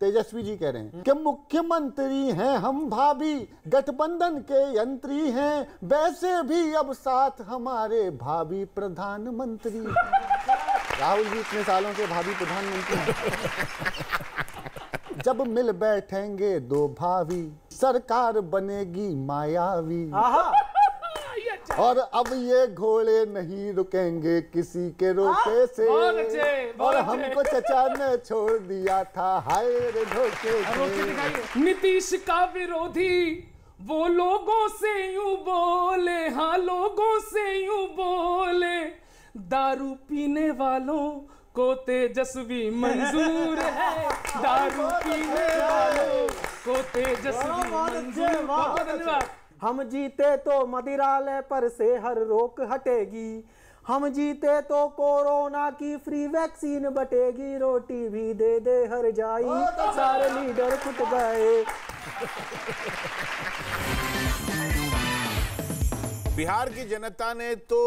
तेजस्वी जी कह रहे हैं कि मुख्यमंत्री हैं हम भाभी, गठबंधन के यंत्री हैं, वैसे भी अब साथ हमारे भाभी प्रधानमंत्री। राहुल जी इतने सालों से भाभी प्रधानमंत्री हैं। जब मिल बैठेंगे दो भाभी, सरकार बनेगी मायावी। और अब ये घोड़े नहीं रुकेंगे किसी के रोके से। और हमको चचा ने छोड़ दिया था हाय रे धोखे से। नीतीश का विरोधी वो लोगों से यूं बोले, हाँ लोगों से यूं बोले, दारू पीने वालों को तेजस्वी मंजूर है, दारू पीने वालों को तेजस्वी मंजूर। बहुत धन्यवाद। हम जीते तो मदिरालय पर से हर रोक हटेगी, हम जीते तो कोरोना की फ्री वैक्सीन बटेगी, रोटी भी दे दे हर जाई, सारे लीडर फुट गए। बिहार की जनता ने तो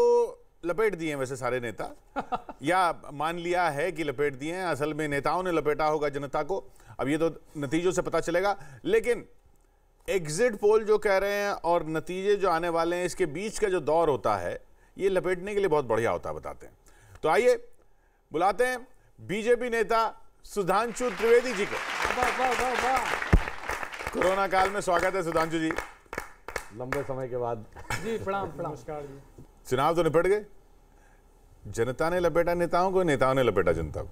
लपेट दिए हैं वैसे सारे नेता, या मान लिया है कि लपेट दिए हैं, असल में नेताओं ने लपेटा होगा जनता को। अब ये तो नतीजों से पता चलेगा, लेकिन एग्जिट पोल जो कह रहे हैं और नतीजे जो आने वाले हैं, इसके बीच का जो दौर होता है ये लपेटने के लिए बहुत बढ़िया होता है, बताते हैं। तो आइए बुलाते हैं बीजेपी नेता सुधांशु त्रिवेदी जी को। कोरोना काल में स्वागत है सुधांशु जी, लंबे समय के बाद। जी प्रणाम प्रणाम। नमस्कार जी। चुनाव तो निपट गए, जनता ने लपेटा नेताओं को, नेताओं ने लपेटा जनता को।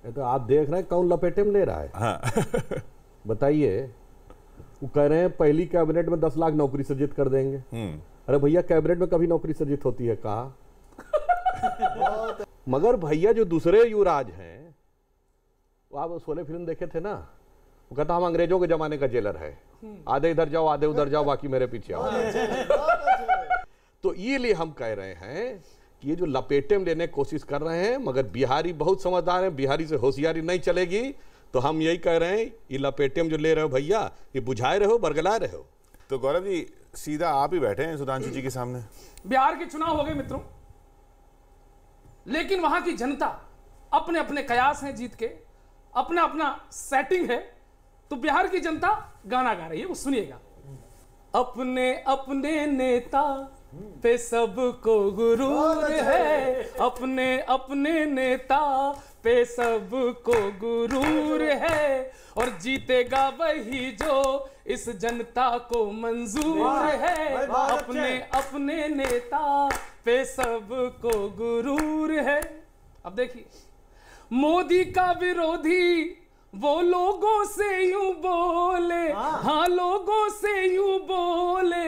ये तो आप देख रहे हैं कौन लपेटे में ले रहा है। हाँ। बताइए, वो कह रहे हैं पहली कैबिनेट में 10 लाख नौकरी सृजित कर देंगे। अरे भैया, कैबिनेट में कभी नौकरी सृजित होती है कहा? मगर भैया जो दूसरे युवराज हैं, वो आप शोले फिल्म देखे थे ना, वो कहता हम अंग्रेजों के जमाने का जेलर है, आधे इधर जाओ आधे उधर जाओ, बाकी मेरे पीछे आओ। तो ये लिए हम कह रहे हैं कि ये जो लपेटे में लेने की कोशिश कर रहे हैं, मगर बिहारी बहुत समझदार हैं, बिहारी से होशियारी नहीं चलेगी। तो हम यही कह रहे हैं, ये लपेटे में जो ले रहे हो भैया, ये बुझाए रहो, बरगलाए रहो। तो गौरव जी सीधा आप ही बैठे हैं सुधांशु जी के सामने। बिहार के चुनाव हो गए मित्रों, लेकिन वहां की जनता अपने अपने कयास हैं जीत के, अपना अपना सेटिंग है। तो बिहार की जनता गाना गा रही है, वो सुनिएगा। अपने अपने नेता पे सबको गुरूर है, अपने अपने नेता पे सबको गुरूर है, और जीतेगा वही जो इस जनता को मंजूर है। अपने अपने नेता पे सबको गुरूर है। अब देखिए, मोदी का विरोधी वो लोगों से यूं बोले, हाँ लोगों से यूं बोले,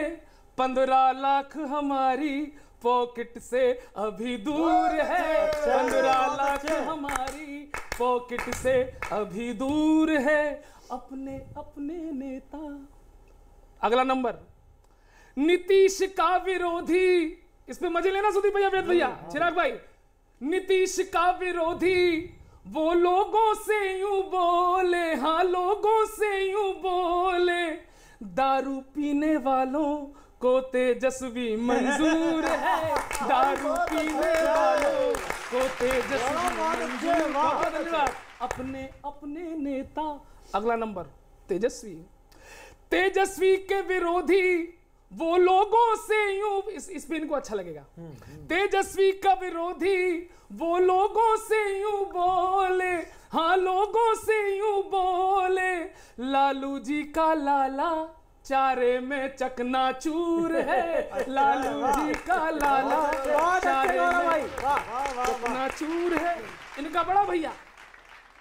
15 लाख हमारी पॉकेट से अभी दूर है, 15 लाख हमारी पॉकेट से अभी दूर है, अपने अपने नेता। अगला नंबर, नीतीश का विरोधी। इस पे मजे लेना सुदीप भैया, वेद भैया, चिराग भाई। नीतीश का विरोधी वो लोगों से यूं बोले, हाँ लोगों से यूं बोले, दारू पीने वालों को तेजस्वी मंजूर है, दारू पीने वालों को तेजस्वी मंजूर। बहुत धन्यवाद। अपने अपने नेता। अगला नंबर, तेजस्वी। तेजस्वी के विरोधी वो लोगों से यूं, इस पे इनको अच्छा लगेगा। तेजस्वी का विरोधी वो लोगों से यूं बोले, हाँ लोगों से यूं बोले, लालू जी का लाला चारे में चकनाचूर है, लालू जी का लाला चारे में चकनाचूर है। इनका बड़ा भैया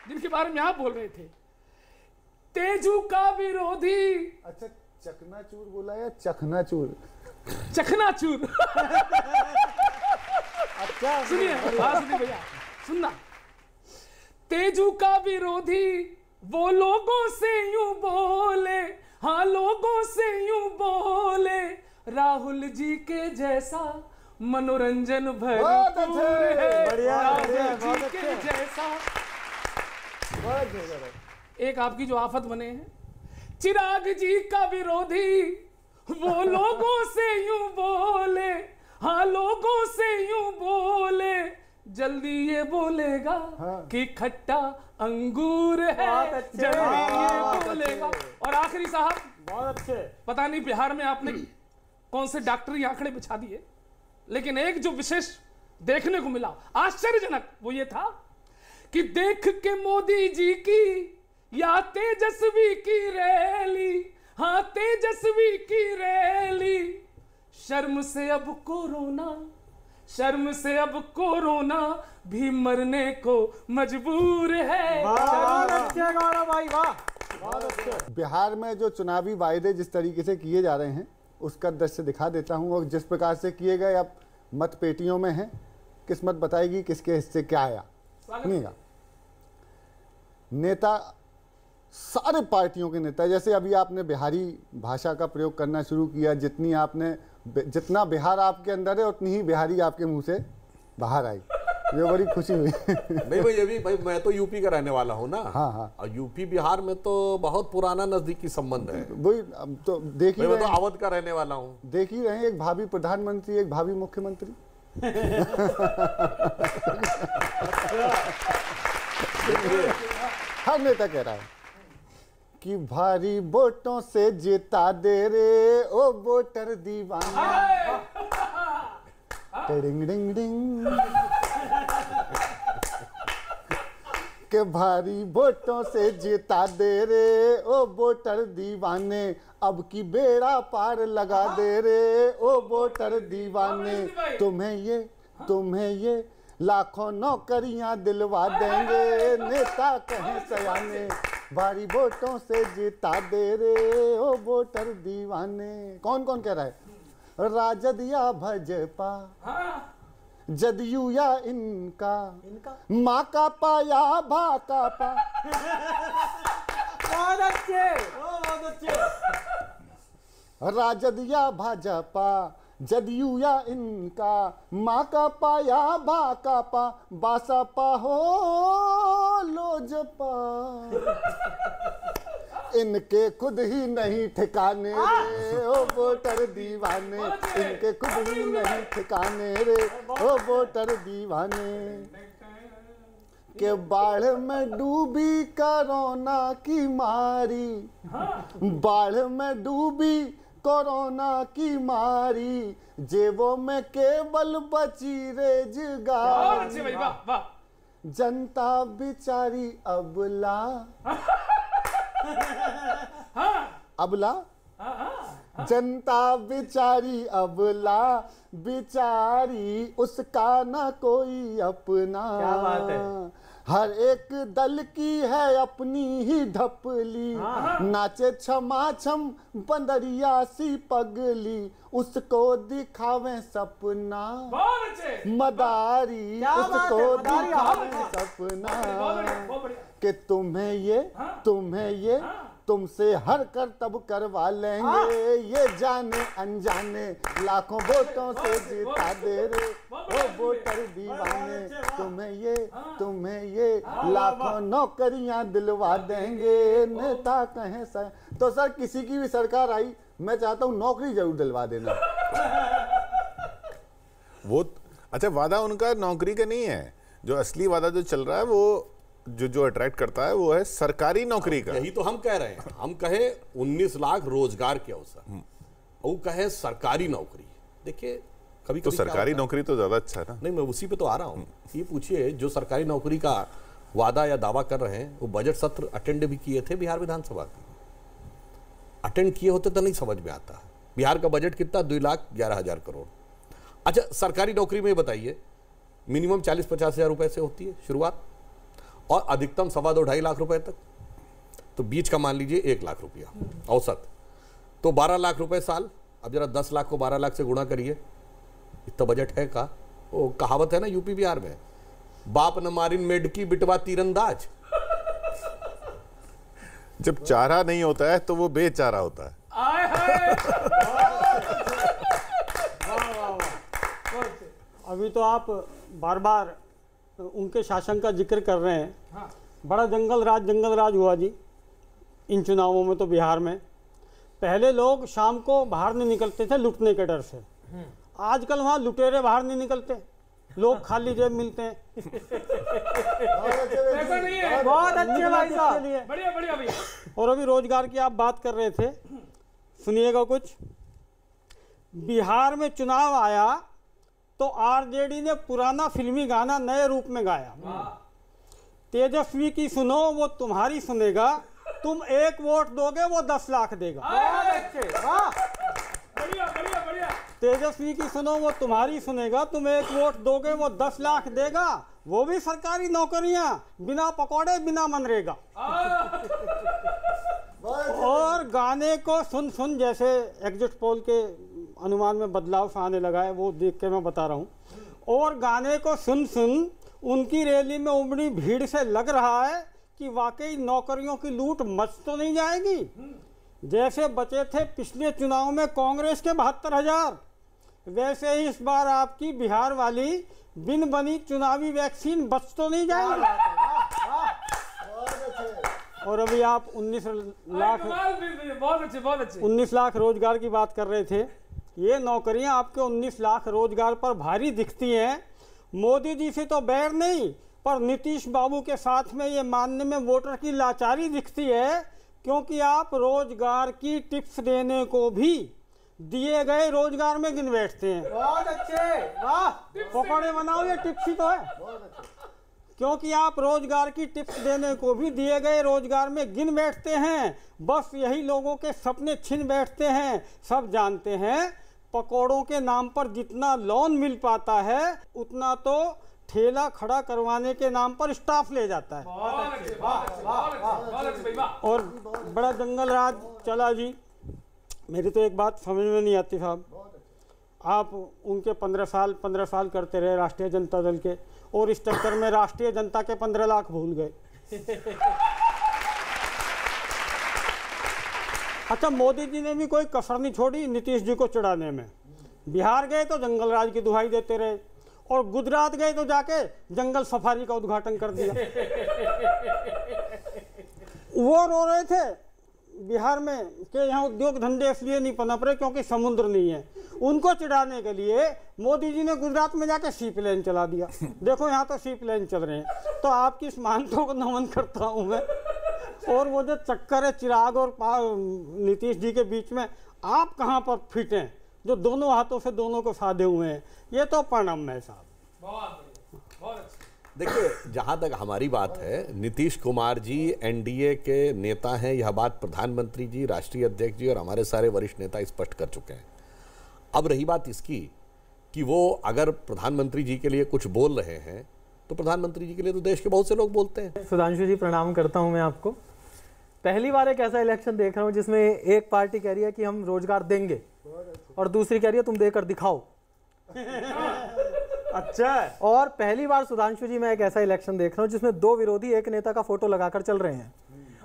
जिनके बारे में आप बोल रहे थे, तेजू का विरोधी। अच्छा, चकनाचूर बोला या चखनाचूर? चखनाचूर। अच्छा सुनिए, सुनिए भैया, सुनना। तेजू का विरोधी वो लोगों से यूं बोले, हाँ लोगों से यूं बोले, राहुल जी के जैसा मनोरंजन भरपूर है, राहुल जी के जैसा। एक आपकी जो आफत बने हैं, चिराग जी का विरोधी वो लोगों से यूं बोले, हाँ लोगों से यूं बोले, जल्दी ये बोलेगा कि खट्टा अंगूर है, बहुत अच्छे, जल्दी ये बोलेगा। और आखिरी साहब, बहुत अच्छे। पता नहीं बिहार में आपने कौन से डॉक्टरी आंकड़े बिछा दिए, लेकिन एक जो विशेष देखने को मिला आश्चर्यजनक, वो ये था कि देख के मोदी जी की या तेजस्वी की रैली, हाँ तेजस्वी की रैली, शर्म से अब कोरोना, शर्म से अब कोरोना भी मरने को मजबूर है। बहुत अच्छे गौरव भाई, वाह, बहुत अच्छे। बिहार में जो चुनावी वायदे जिस तरीके से किए जा रहे हैं उसका दृश्य दिखा देता हूं, और जिस प्रकार से किए गए अब मत पेटियों में हैं, किस्मत बताएगी किसके हिस्से क्या आया। सुनिएगा, नेता, सारे पार्टियों के नेता, जैसे अभी आपने बिहारी भाषा का प्रयोग करना शुरू किया, जितना बिहार आपके अंदर है उतनी ही बिहारी आपके मुंह से बाहर आई, ये बड़ी खुशी हुई। नहीं भाई, ये भी भाई, मैं तो यूपी का रहने वाला हूँ ना। हाँ हाँ, और यूपी बिहार में तो बहुत पुराना नजदीकी संबंध है। वही अब तो देख ही मैं तो रहे हैं, अवध का रहने वाला हूँ। देख ही रहे हैं, एक भावी प्रधानमंत्री, एक भावी मुख्यमंत्री। हर नेता कह रहा है कि भारी वोटों से जीता दे रे ओ वोटर दीवाना, डिंग डिंग डिंग, के भारी वोटों से जीता दे रे ओ वोटर दीवाने, अब की बेड़ा पार लगा दे रे ओ वोटर दीवाने, तुम्हें ये लाखों नौकरियां दिलवा देंगे, नेता कहें सयाने, भारी वोटों से जीता दे रे ओ वोटर दीवाने। कौन कौन कह रहा है? राजद या भाजपा, जदयू या इनका, माँ का पा या भा का पा। बहुत अच्छे, बहुत अच्छे। राजद या भाजपा, जदयू या इनका, माँ का पा या भा का पा, बासा पा हो लोजपा, इनके खुद ही नहीं ठिकाने रे ओ वोटर दीवाने, इनके खुद ही नहीं ठिकाने रे ओ वोटर दीवाने, के बाढ़ में डूबी कोरोना की मारी, बाढ़ में डूबी कोरोना की मारी, जेबों में केवल बची रोजगार, जनता बिचारी अबला, अबला, जनता बिचारी अबला, बिचारी उसका ना कोई अपना। क्या बात है। हर एक दल की है अपनी ही ढपली, नाचे क्षमा छम बंदरिया सी पगली, उसको दिखावे सपना मदारी, उसको दिखावे सपना, कि तुम्हें ये तुमसे हर करतब करवा लेंगे, ये जाने अनजाने लाखों वोटों से जीता दे रे ओ वोटर दीवाने, तुम्हें ये लाखों नौकरियां दिलवा देंगे, नेता कहें सर। तो सर किसी की भी सरकार आई, मैं चाहता हूं नौकरी जरूर दिलवा देना। वो अच्छा, वादा उनका नौकरी का नहीं है, जो असली वादा जो चल रहा है वो जो अट्रैक्ट करता है वो है सरकारी नौकरी का। यही तो हम कह रहे हैं, हम कहे 19 लाख रोजगार के अवसर, वो कहे सरकारी नौकरी। देखिए कभी तो सरकारी नौकरी तो ज्यादा अच्छा है ना। नहीं, मैं उसी पे तो आ रहा हूँ। ये पूछिए, जो सरकारी नौकरी का वादा या दावा कर रहे हैं, वो बजट सत्र अटेंड भी किए थे बिहार विधानसभा के, अटेंड किए होते तो नहीं समझ में आता। बिहार का बजट कितना? 2,11,000 करोड़। अच्छा, सरकारी नौकरी में बताइए, मिनिमम 40-50 हज़ार रुपए से होती है शुरुआत, और अधिकतम 2.25-2.5 लाख रुपए तक। तो बीच का मान लीजिए 1 लाख रुपया औसत, तो 12 लाख रुपए साल। अब जरा 10 लाख को 12 लाख से गुणा करिए, इतना बजट है का? वो कहावत है ना यूपी बिहार में, बाप न मारिन मेढकी बिटवा तीरंदाज। जब चारा नहीं होता है तो वो बेचारा होता है। अभी तो आप बार बार उनके शासन का जिक्र कर रहे हैं। हाँ। बड़ा जंगल राज हुआ जी इन चुनावों में। तो बिहार में पहले लोग शाम को बाहर नहीं निकलते थे लुटने के डर से, आजकल वहाँ लुटेरे बाहर नहीं निकलते, लोग खाली जेब मिलते हैं। ऐसा नहीं है। बहुत अच्छे भाई साहब। बढ़िया बढ़िया भैया। और अभी रोजगार की आप बात कर रहे थे, सुनिएगा कुछ। बिहार में चुनाव आया तो आरजेडी ने पुराना फिल्मी गाना नए रूप में गाया। तेजस्वी की सुनो वो तुम्हारी सुनेगा, तुम 1 वोट दोगे वो 10 लाख देगा। बढ़िया बढ़िया बढ़िया। तेजस्वी की सुनो वो तुम्हारी सुनेगा, तुम 1 वोट दोगे वो 10 लाख देगा, वो भी सरकारी नौकरियां, बिना पकौड़े बिना मनरेगा। और गाने को सुन सुन, जैसे एग्जिट पोल के अनुमान में बदलाव सा आने लगा है, वो देख के मैं बता रहा हूँ। और गाने को सुन सुन उनकी रैली में उमड़ी भीड़ से लग रहा है कि वाकई नौकरियों की लूट मच तो नहीं जाएगी। जैसे बचे थे पिछले चुनाव में कांग्रेस के 72,000, वैसे ही इस बार आपकी बिहार वाली बिन बनी चुनावी वैक्सीन बच तो नहीं जाएगी। और अभी आप 19 लाख बहुत अच्छे 19 लाख रोजगार की बात कर रहे थे। ये नौकरियां आपके 19 लाख रोजगार पर भारी दिखती हैं। मोदी जी से तो बैर नहीं, पर नीतीश बाबू के साथ में ये मानने में वोटर की लाचारी दिखती है, क्योंकि आप रोजगार की टिप्स देने को भी दिए गए रोजगार में गिन बैठते हैं। बहुत अच्छे, वाह। पकौड़े बनाओ, ये टिप्स ही तो है। क्योंकि आप रोजगार की टिप्स देने को भी दिए गए रोजगार में गिन बैठते हैं। बस यही लोगों के सपने छीन बैठते हैं। सब जानते हैं पकौड़ों के नाम पर जितना लोन मिल पाता है, उतना तो ठेला खड़ा करवाने के नाम पर स्टाफ ले जाता है। और बड़ा जंगल राज चला जी। मेरी तो एक बात समझ में नहीं आती साहब, आप उनके 15 साल करते रहे राष्ट्रीय जनता दल के, और इस चक्कर में राष्ट्रीय जनता के 15 लाख भूल गए। अच्छा, मोदी जी ने भी कोई कसर नहीं छोड़ी नीतीश जी को चिढ़ाने में। बिहार गए तो जंगल राज की दुहाई देते रहे, और गुजरात गए तो जाके जंगल सफारी का उद्घाटन कर दिया। वो रो रहे थे बिहार में कि यहाँ उद्योग धंधे इसलिए नहीं पनप रहे क्योंकि समुद्र नहीं है। उनको चिढ़ाने के लिए मोदी जी ने गुजरात में जाके सी प्लेन चला दिया। देखो यहाँ तो सी प्लेन चल रहे हैं। तो आपकी इस मानता को नमन करता हूँ मैं। और वो जो चक्कर है चिराग और नीतीश जी के बीच में, आप कहाँ पर फिट हैं, जो दोनों हाथों से दोनों को साधे हुए हैं, ये तो प्रणम है साहब। बहुत अच्छा। देखिए, जहां तक हमारी बात है, नीतीश कुमार जी एनडीए के नेता हैं, यह बात प्रधानमंत्री जी, राष्ट्रीय अध्यक्ष जी और हमारे सारे वरिष्ठ नेता स्पष्ट कर चुके हैं। अब रही बात इसकी कि वो अगर प्रधानमंत्री जी के लिए कुछ बोल रहे हैं, तो प्रधानमंत्री जी के लिए तो देश के बहुत से लोग बोलते हैं। सुधांशु जी, प्रणाम करता हूं मैं आपको। पहली बार एक ऐसा इलेक्शन देख रहा हूं जिसमें एक पार्टी कह रही है कि हम रोजगार देंगे, और दूसरी कह रही है तुम देकर दिखाओ। अच्छा है। और पहली बार सुधांशु जी मैं एक ऐसा इलेक्शन देख रहा हूं जिसमें 2 विरोधी एक नेता का फोटो लगाकर चल रहे हैं।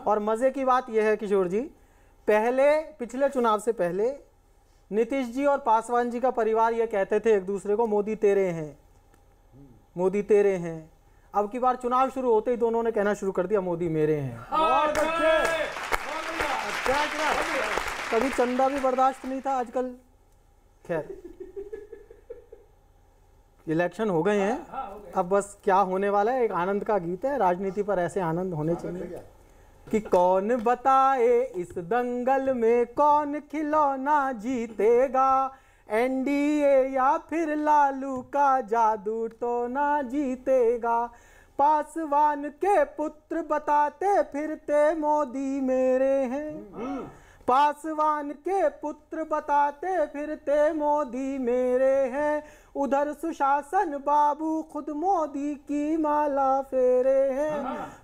और मजे की बात यह है किशोर जी, पिछले चुनाव से पहले नीतीश जी और पासवान जी का परिवार ये कहते थे एक दूसरे को, मोदी तेरे हैं, मोदी तेरे हैं। अब की बार चुनाव शुरू होते ही दोनों ने कहना शुरू कर दिया, मोदी मेरे हैं। कभी चंदा भी बर्दाश्त नहीं था, आजकल खैर इलेक्शन हो गए हैं। अब बस क्या होने वाला है, एक आनंद का गीत है, राजनीति पर ऐसे आनंद होने चाहिए कि कौन बताए इस दंगल में कौन खिलौना जीतेगा, एनडीए या फिर लालू का जादू तो ना जीतेगा। पासवान के पुत्र बताते फिरते मोदी मेरे हैं, पासवान के पुत्र बताते फिरते मोदी मेरे हैं। उधर सुशासन बाबू खुद मोदी की माला फेरे हैं।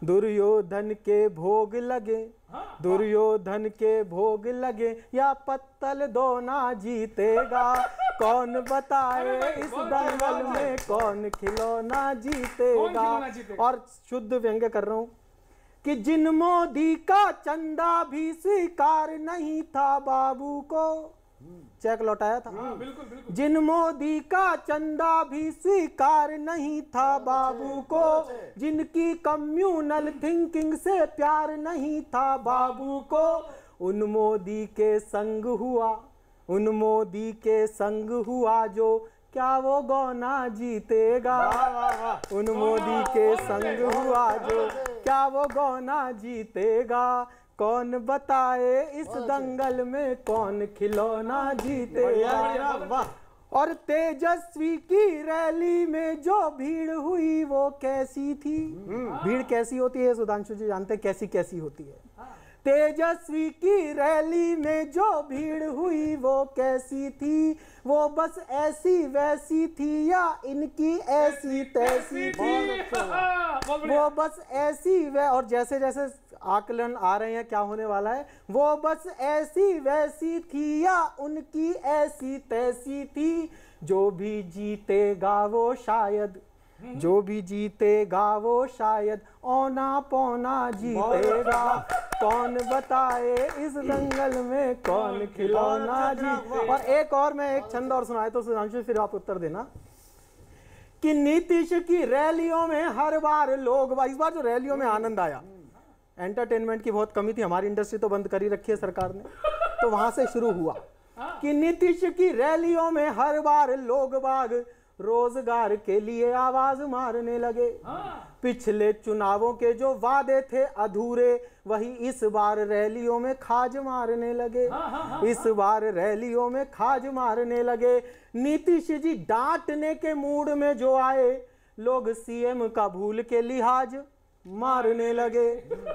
दुर्योधन के भोग लगे, दुर्योधन के भोग लगे, या पत्तल दो ना जीतेगा। कौन बताए इस दंगल में कौन खिलौना जीतेगा। और शुद्ध व्यंग्य कर रहा हूं कि जिन मोदी का चंदा भी स्वीकार नहीं था बाबू को, चेक लौटाया था। बिल्कुल बिल्कुल। जिन मोदी का चंदा भी स्वीकार नहीं था बाबू को, जिनकी कम्युनल थिंकिंग से प्यार नहीं था बाबू को, उन मोदी के संग हुआ, उन मोदी के संग हुआ जो क्या वो गौना जीतेगा, उन मोदी के संग हुआ जो, क्या वो गौना जीतेगा, कौन बताए इस दंगल में कौन खिलौना जीतेगा। और तेजस्वी की रैली में जो भीड़ हुई वो कैसी थी, भीड़ कैसी होती है सुधांशु जी जानते हैं कैसी कैसी होती है। तेजस्वी की रैली में जो भीड़ हुई वो कैसी थी, वो बस ऐसी वैसी थी या इनकी ऐसी तैसी थी, वो बस ऐसी वै, और जैसे जैसे आकलन आ रहे हैं क्या होने वाला है, वो बस ऐसी वैसी थी या उनकी ऐसी तैसी थी, जो भी जीतेगा वो शायद, जो भी जीतेगा वो शायद औना पौना जीतेगा, कौन बताए इस दंगल में कौन खिलौना जीते। और एक और मैं एक छंद और सुनाए तो सुधांशु फिर आप उत्तर देना कि नीतीश की रैलियों में हर बार लोग, इस बार जो रैलियों में आनंद आया, एंटरटेनमेंट की बहुत कमी थी, हमारी इंडस्ट्री तो बंद कर ही रखी है सरकार ने, तो वहां से शुरू हुआ कि नीतीश की रैलियों में हर बार लोग बाग रोजगार के लिए आवाज मारने लगे, पिछले चुनावों के जो वादे थे अधूरे वही इस बार रैलियों में खाज मारने लगे, इस बार रैलियों में खाज मारने लगे। नीतीश जी डांटने के मूड में जो आए, लोग सीएम का भूल के लिहाज मारने लगे,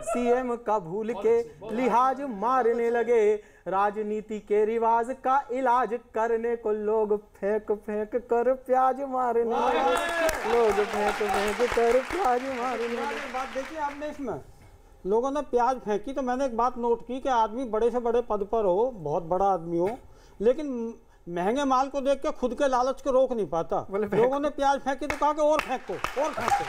सीएम का भूल के लिहाज मारने लगे, राजनीति के रिवाज का इलाज करने को लोग फेंक फेंक कर प्याज मारने लगे, लोग फेंक फेंक कर प्याज मारने लगे। बात देखिए आपने इसमें लोगों ने प्याज फेंकी, तो मैंने एक बात नोट की कि आदमी बड़े से बड़े पद पर हो, बहुत बड़ा आदमी हो, लेकिन महंगे माल को देख के खुद के लालच को रोक नहीं पाता। लोगों ने प्याज फेंकी तो कहा कि और फेंको और फेंको।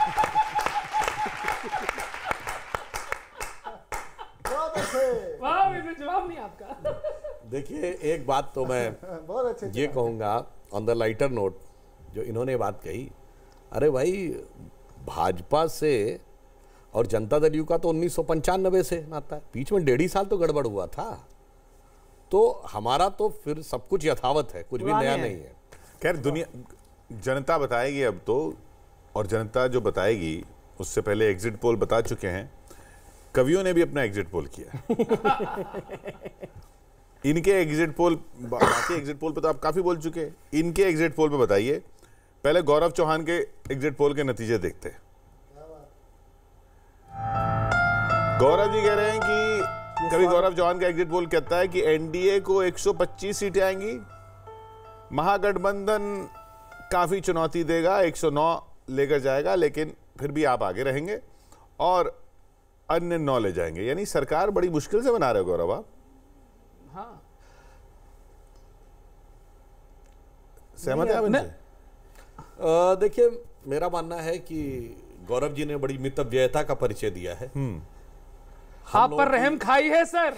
वाह, इसमें जवाब नहीं आपका। देखिए एक बात तो मैं बहुत अच्छे ये कहूँगा ऑन द लाइटर नोट, जो इन्होंने बात कही, अरे भाई भाजपा से और जनता दल यू का तो 1995 से नाता है, बीच में 1.5 साल तो गड़बड़ हुआ था, तो हमारा तो फिर सब कुछ यथावत है, कुछ भी नया नहीं है। खैर दुनिया जनता बताएगी अब तो, और जनता जो बताएगी उससे पहले एग्जिट पोल बता चुके हैं, कवियों ने भी अपना एग्जिट पोल किया। इनके एग्जिट पोल, बाकी एग्जिट पोल पे तो आप काफी बोल चुके हैं, इनके एग्जिट पोल पे बताइए। पहले गौरव चौहान के एग्जिट पोल के नतीजे देखते हैं। गौरव जी कह रहे हैं कि कभी गौरव चौहान का एग्जिट पोल कहता है कि एनडीए को 125 सीटें आएंगी, महागठबंधन काफी चुनौती देगा, 109 लेकर जाएगा, लेकिन फिर भी आप आगे रहेंगे, और अन्य 9 ले जाएंगे। यानी सरकार बड़ी मुश्किल से बना रहे हो गौरव आप। हाँ, सहमत है आप इनसे? देखिए मेरा मानना है कि गौरव जी ने बड़ी मितव्ययता का परिचय दिया है। आप पर रहम खाई है सर।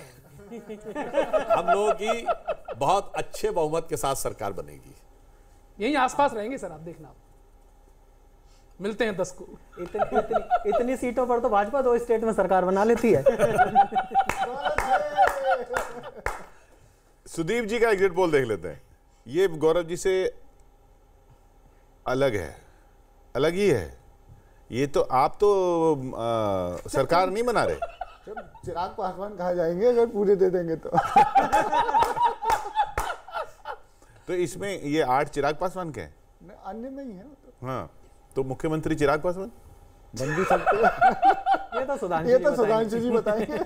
हम लोगों की बहुत अच्छे बहुमत के साथ सरकार बनेगी, यहीं आसपास रहेंगे सर, आप देखना, मिलते हैं 10 को। इतनी सीटों पर तो भाजपा 2 स्टेट में सरकार बना लेती है। सुदीप जी का एग्जिट पोल देख लेते हैं। ये गौरव जी से अलग है, अलग ही है। ये तो आप तो सरकार नहीं बना रहे। चिराग पासवान कहा जाएंगे अगर पूरे दे देंगे तो। तो इसमें ये 8 चिराग पासवान के हैं, अन्य नहीं है तो। हाँ, तो मुख्यमंत्री चिराग पासवान बन भी सकते हैं। ये तो सुधांशु जी बताएंगे।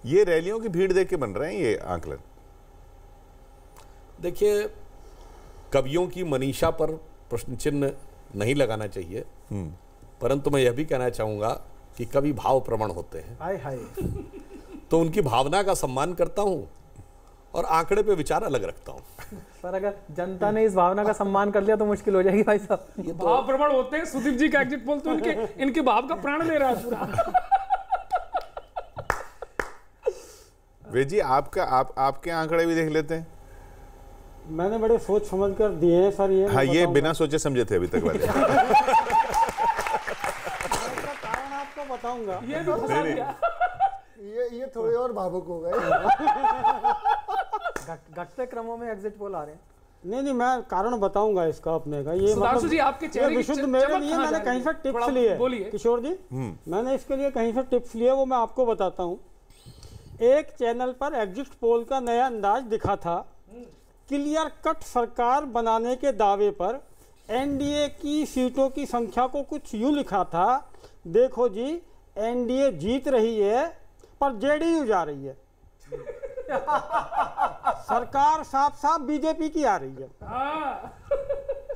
ये रैलियों की भीड़ देख के बन रहे हैं ये आंकलन। देखिए कवियों की मनीषा पर प्रश्न चिन्ह नहीं लगाना चाहिए, परंतु मैं यह भी कहना चाहूंगा कि कवि भाव प्रवण होते हैं। हाय हाय। तो उनकी भावना का सम्मान करता हूं और आंकड़े पे विचार अलग रखता हूं। पर अगर जनता ने इस भावना का सम्मान कर लिया तो मुश्किल हो जाएगी भाई साहब। ये तो भाव प्रवण होते हैं। सुदीप जी का एग्जिट पोल तो इनके भाव का प्राण ले रहा है पूरा। वे जी आपके आंकड़े भी देख लेते हैं। मैंने बड़े सोच समझ कर दिए हैं सर। ये हाँ, ये बिना सोचे समझे थे अभी तक वाले। कारण आपको बताऊंगा। ये भी फंसा दिया। ये थोड़े और भावुक हो गए। घटते क्रमों में एग्जिट पोल आ रहे हैं। नहीं, मैं कारण बताऊंगा इसका अपने का। ये सुधांशु जी, आपके चेहरे की विशुद्ध चमक मेरे लिए कहाँ मैंने जा कहीं रही से है? टिप्स थोड़ा लिए। बोलिए। किशोर जी, मैंने इसके लिए कहीं से टिप्स लिए, वो मैं आपको बताता हूँ। एक चैनल पर एग्जिट पोल का नया अंदाज दिखा था। क्लियर कट सरकार बनाने के दावे पर एनडीए की सीटों की संख्या को कुछ यूं लिखा था, देखो जी एनडीए जीत रही है पर जेडीयू जा रही है। सरकार साफ साफ बीजेपी की आ रही है।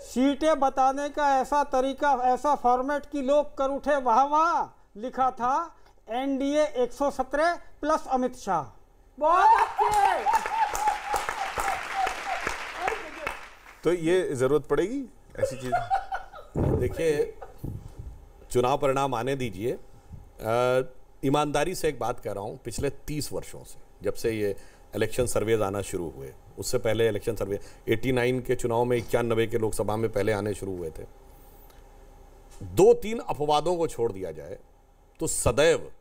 सीटें बताने का ऐसा तरीका, ऐसा फॉर्मेट कि लोग कर उठे वाह वाह। लिखा था एनडीए 117 प्लस अमित शाह। बहुत अच्छे। तो ये जरूरत पड़ेगी ऐसी चीज? देखिए, चुनाव परिणाम आने दीजिए। ईमानदारी से एक बात कह रहा हूँ, पिछले 30 वर्षों से, जब से ये इलेक्शन सर्वेज आना शुरू हुए, उससे पहले इलेक्शन सर्वे 89 के चुनाव में 91 के लोकसभा में पहले आने शुरू हुए थे। 2-3 अपवादों को छोड़ दिया जाए तो सदैव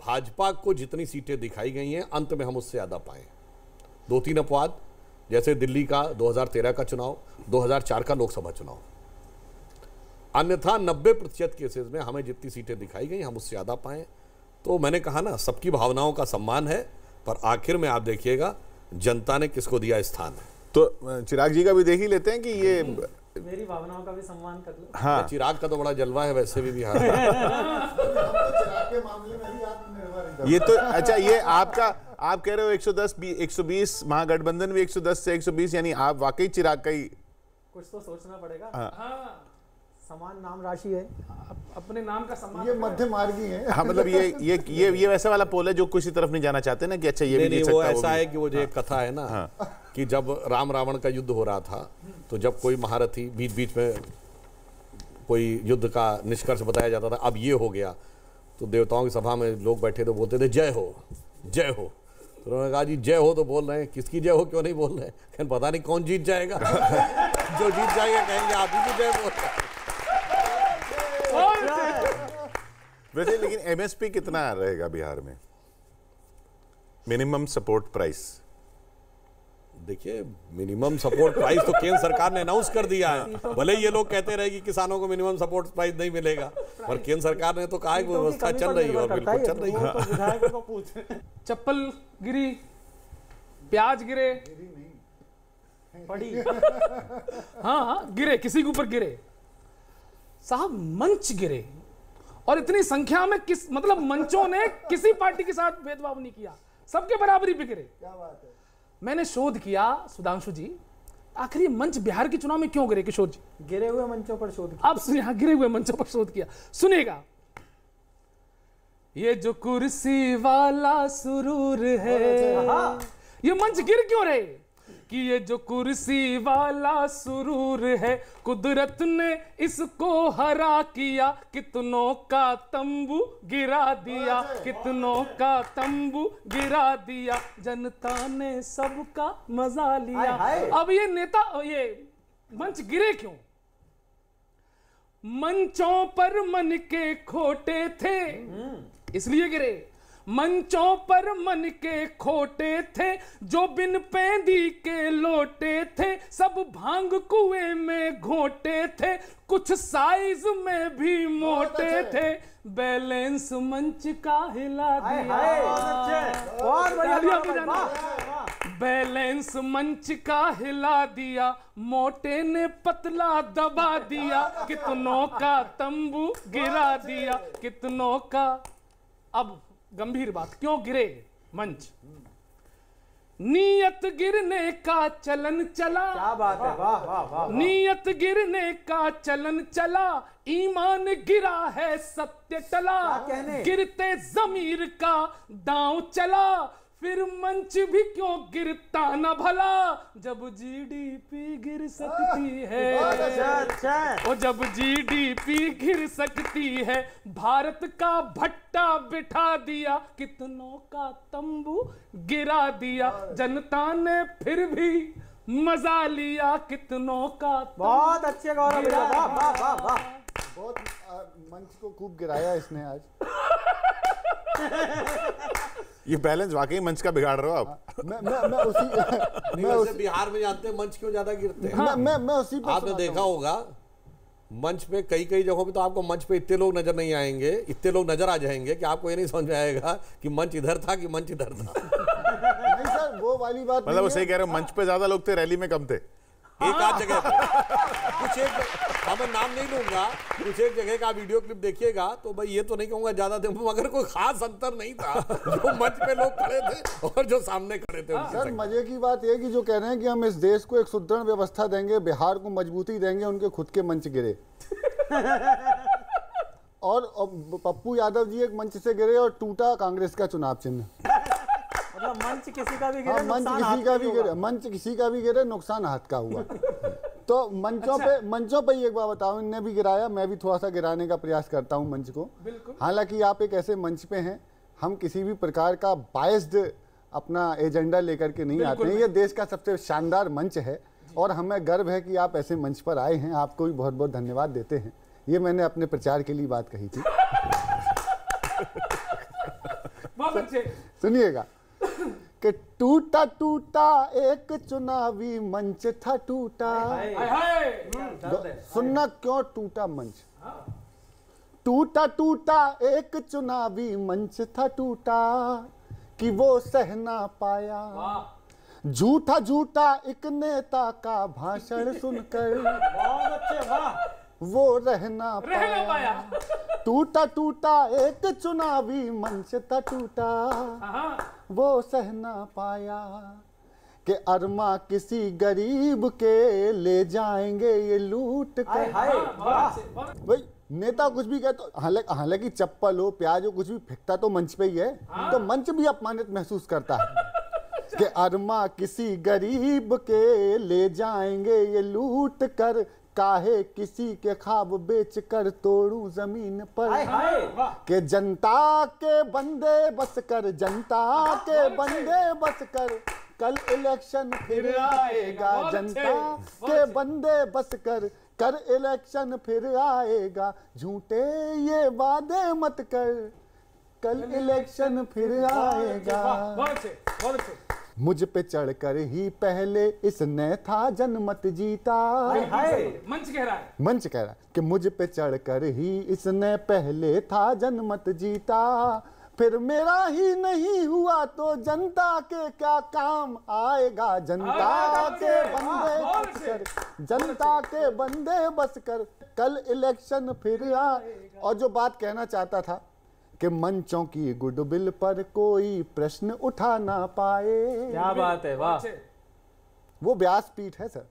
भाजपा को जितनी सीटें दिखाई गई हैं, अंत में हम उससे ज़्यादा पाए। 2-3 अपवाद, जैसे दिल्ली का 2013 का चुनाव, 2004 का लोकसभा चुनाव। अन्यथा 90% केसेस में हमें जितनी सीटें दिखाई गई हम उससे ज़्यादा पाए। तो मैंने कहा ना, सबकी भावनाओं का सम्मान है, पर आखिर में आप देखिएगा जनता ने किसको दिया स्थान है। तो चिराग जी का भी देख ही लेते हैं कि ये मेरी भावनाओं का भी सम्मान कर लो। हाँ, चिराग का तो बड़ा जलवा है वैसे भी बिहार में। के मामले में ही आत्मनिर्भर ये तो अच्छा, ये आपका, आप कह रहे हो 120, महागठबंधन भी 110 से 120, यानी आप वाकई चिराग का ही। कुछ तो सोचना पड़ेगा। हाँ, समान नाम राशि है। अपने नाम का सम्मान। ये मध्य मार्गी है। हाँ, मतलब ये वैसा वाला पोल है जो किसी तरफ नहीं जाना चाहते ना, कि अच्छा ये भी नहीं वो सकता, ऐसा भी। है कि वो जो एक कथा है ना, कि जब राम रावण का युद्ध हो रहा था, तो जब कोई महारथी बीच बीच में कोई युद्ध का निष्कर्ष बताया जाता था, अब ये हो गया, तो देवताओं की सभा में लोग बैठे तो बोलते थे जय हो, जय हो। तो उन्होंने कहा जी जय हो तो बोल रहे हैं, किसकी जय हो क्यों नहीं बोल रहे हैं? कहते पता नहीं कौन जीत जाएगा। जो जीत जाएगा कहेंगे आप ही की जय बोल रहे हैं। वैसे लेकिन एमएसपी कितना रहेगा बिहार में, मिनिमम सपोर्ट प्राइस? देखिए, मिनिमम सपोर्ट प्राइस तो केंद्र सरकार ने अनाउंस कर दिया है। भले ये लोग कहते रहे कि किसानों को मिनिमम सपोर्ट प्राइस नहीं मिलेगा, पर केंद्र सरकार ने तो कहा है कि व्यवस्था चल रही है और बिल्कुल चल रही है। चप्पल गिरी, प्याज गिरे, पड़ी। हाँ, गिरे, किसी के ऊपर गिरे साहब, मंच गिरे। और इतनी संख्या में मतलब मंचों ने किसी पार्टी के साथ भेदभाव नहीं किया, सबके बराबरी पे गिरे। क्या बात है। मैंने शोध किया सुधांशु जी, आखिर ये मंच बिहार के चुनाव में क्यों गिरे? किशोर जी, गिरे हुए मंचों पर शोध किया। आप सुनिए, हाँ, गिरे हुए मंचों पर शोध किया, सुनिएगा। ये जो कुर्सी वाला सुरूर है, ये मंच गिर क्यों रहे? कि ये जो कुर्सी वाला सुरूर है, कुदरत ने इसको हरा किया, कितनों का तंबू गिरा दिया, कितनों का तंबू गिरा दिया, जनता ने सबका मजा लिया। अब ये नेता, ये मंच गिरे क्यों? मंचों पर मन के खोटे थे इसलिए गिरे। मंचों पर मन के खोटे थे, जो बिन पेंदी के लोटे थे, सब भांग कुएं में घोटे थे, कुछ साइज में भी मोटे थे, बैलेंस मंच का हिला दिया। बैलेंस मंच का हिला दिया, मोटे ने पतला दबा दिया, कितनों का तंबू गिरा दिया, कितनों का। अब गंभीर बात, क्यों गिरे मंच? नीयत गिरने का चलन चला। क्या बात है, वाह वाह वाह। नीयत गिरने का चलन चला, ईमान गिरा है सत्य टला, गिरते जमीर का दांव चला, फिर मंच भी क्यों गिरता न भला, जब जीडीपी गिर सकती है। और जब जीडीपी गिर सकती है, भारत का भट्टा बिठा दिया, कितनों का तंबू गिरा दिया, जनता ने फिर भी मजा लिया, कितनों का। बहुत अच्छे गौरव, वाह वाह वाह वाह। बहुत मंच को खूब गिराया इसने आज। ये बैलेंस वाकई मंच का बिगाड़ रहे हो आप। मैं उसी बिहार में जानते हैं मंच क्यों ज्यादा गिरते हैं। मैं उसी पे आपने देखा होगा मंच पे कई जगहों पे तो आपको मंच पे इतने लोग नजर नहीं आएंगे, इतने लोग नजर आ जाएंगे कि आपको ये नहीं समझ में आएगा कि मंच इधर था कि मंच इधर था। नहीं सर, वो वाली बात मतलब वो सही कह रहे हो, मंच पे ज्यादा लोग थे, रैली में कम थे। एक आध जगह पे कुछ एक, मैं नाम नहीं लूंगा, कुछ एक जगह का वीडियो क्लिप देखिएगा तो भाई ये तो नहीं कहूंगा ज्यादा थे, मगर कोई खास अंतर नहीं था जो मंच पे लोग खड़े थे और जो सामने खड़े थे। सर मजे की बात यह कि जो कह रहे हैं कि हम इस देश को एक सुदृढ़ व्यवस्था देंगे, बिहार को मजबूती देंगे, उनके खुद के मंच गिरे। और पप्पू यादव जी एक मंच से गिरे और टूटा कांग्रेस का चुनाव चिन्ह। मतलब मंच किसी का भी गिरे, हाँ, मंच किसी का भी गिरे, मंच किसी का भी गिरे, नुकसान हाथ का हुआ। तो मंचों पे एक बात बताऊं, इनने भी गिराया, मैं भी थोड़ा सा गिराने का प्रयास करता हूं मंच को। हालांकि आप एक ऐसे मंच पे हैं, हम किसी भी प्रकार का बायस्ड अपना एजेंडा लेकर के नहीं आते हैं। ये देश का सबसे शानदार मंच है और हमें गर्व है कि आप ऐसे मंच पर आए हैं। आपको भी बहुत बहुत धन्यवाद देते हैं। ये मैंने अपने प्रचार के लिए बात कही थी। सुनिएगा कि टूटा टूटा एक चुनावी मंच था टूटा। सुनना क्यों टूटा मंच। टूटा टूटा एक चुनावी मंच था टूटा कि वो सह ना पाया। झूठा झूठा एक नेता का भाषण सुनकर बहुत अच्छे, वाह। वो रहना पाया। टूटा टूटा एक चुनावी मंच था टूटा, वो सहना पाया कि अरमा किसी गरीब के ले जाएंगे ये लूट कर। भाई नेता कुछ भी कहते, हालांकि चप्पल हो, प्याज हो, कुछ भी फेंकता तो मंच पे ही है। तो मंच भी अपमानित महसूस करता है कि अरमा किसी गरीब के ले जाएंगे ये लूट कर, काहे किसी के ख्वाब बेच कर तोड़ू जमीन पर। के जनता के बंदे बस कर, जनता के बंदे बस कर, कल इलेक्शन फिर आएगा। जनता के बंदे बस कर इलेक्शन फिर आएगा। झूठे ये वादे मत कर, कल इलेक्शन फिर आएगा। मुझ पे चढ़कर ही पहले इसने था जनमत जीता। मंच कह रहा है कि मुझ पे चढ़कर ही इसने पहले था जनमत जीता। फिर मेरा ही नहीं हुआ तो जनता के क्या काम आएगा। जनता के बंदे बस कर, जनता के बंदे बस कर, कल इलेक्शन फिर आएगा। और जो बात कहना चाहता था कि मंचों की गुडविल पर कोई प्रश्न उठा ना पाए। क्या बात है, वाह। वो व्यासपीठ है सर।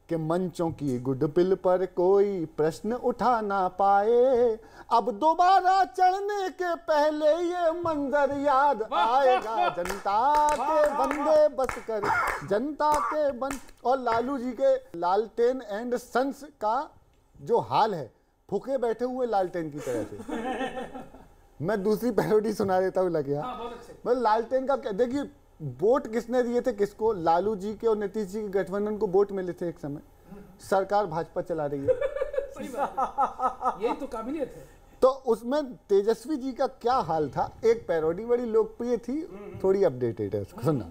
कि मंचों की गुडविल पर कोई प्रश्न उठा ना पाए। अब दोबारा चढ़ने के पहले ये मंजर याद आएगा। जनता के बंदे बस कर, जनता के बंद। और लालू जी के लालटेन एंड सन्स का जो हाल है, फूके बैठे हुए लालटेन की तरह से। मैं दूसरी पैरोडी सुना देता हूँ, लग गया। मतलब लालटेन का देखिए, वोट किसने दिए थे किसको? लालू जी के और नीतीश जी के गठबंधन को वोट मिले थे एक समय। सरकार भाजपा चला रही है। यही तो काबिलियत है। तो उसमें तेजस्वी जी का क्या हाल था? एक पैरोडी बड़ी लोकप्रिय थी, थोड़ी अपडेटेड है, उसको सुनना।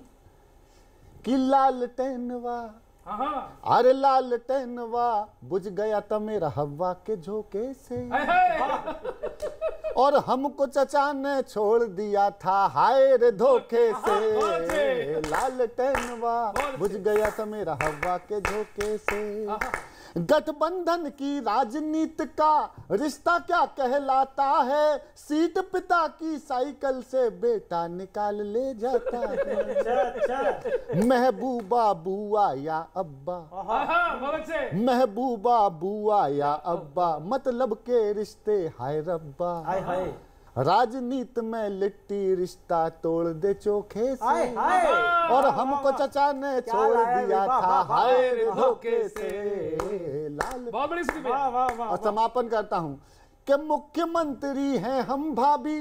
कि लालटेनवा, अरे लालटेनवा बुझ गया था मेरा हवा के झोंके से, और हमको चचा ने छोड़ दिया था हाय रे धोखे से। लालटेनवा बुझ गया था मेरा हवा के झोंके से। गठबंधन की राजनीति का रिश्ता क्या कहलाता है? सीट पिता की साइकिल से बेटा निकाल ले जाता है। महबूबा बुआ या अब्बा, महबूबा बुआ या अब्बा, मतलब के रिश्ते हाय रब्बा। राजनीति में लिट्टी रिश्ता तोड़ दे चोखे से, और हमको चचा ने छोड़ दिया था हाय रे धोखे से। लाल और समापन करता हूं कि मुख्यमंत्री हैं हम भाभी,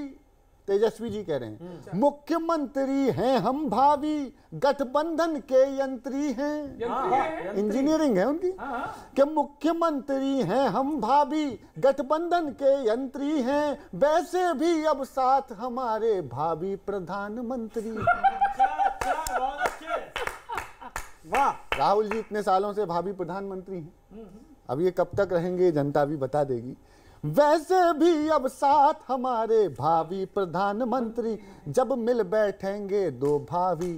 तेजस्वी जी कह रहे हैं मुख्यमंत्री हैं हम भावी गठबंधन के यंत्री हैं। इंजीनियरिंग है उनकी कि मुख्यमंत्री हैं हम भावी गठबंधन के यंत्री हैं, वैसे भी अब साथ हमारे भावी प्रधानमंत्री। वाह, राहुल जी इतने सालों से भावी प्रधानमंत्री हैं, अब ये कब तक रहेंगे जनता भी बता देगी। वैसे भी अब साथ हमारे भावी प्रधानमंत्री, जब मिल बैठेंगे दो भावी।